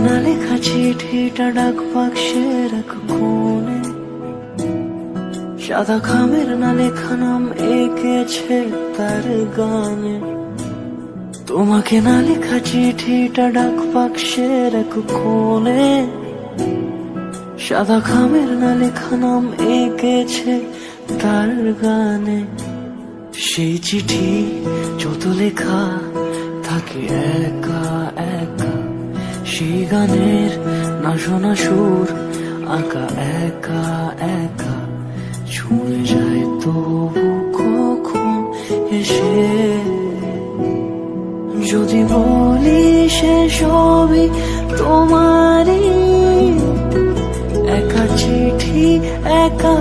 না লেখা চিঠিটা ডাক বাক্সের এক কোণে, সাদা খামের না লেখা নাম এঁকেছে তার গানে। তোমাকে না লেখা চিঠিটা ডাক বাক্সের এক কোণে, সাদা খামের না লেখা নাম এঁকেছে তার গানে। সেই চিঠি যত লেখা থাকে একা একা, সেই গানের না শোনা সুর আঁকা একা একা, ছুঁয়ে যায় তবু কখন এসে। যদি বলি সে সবই তোমারই, একা চিঠি একা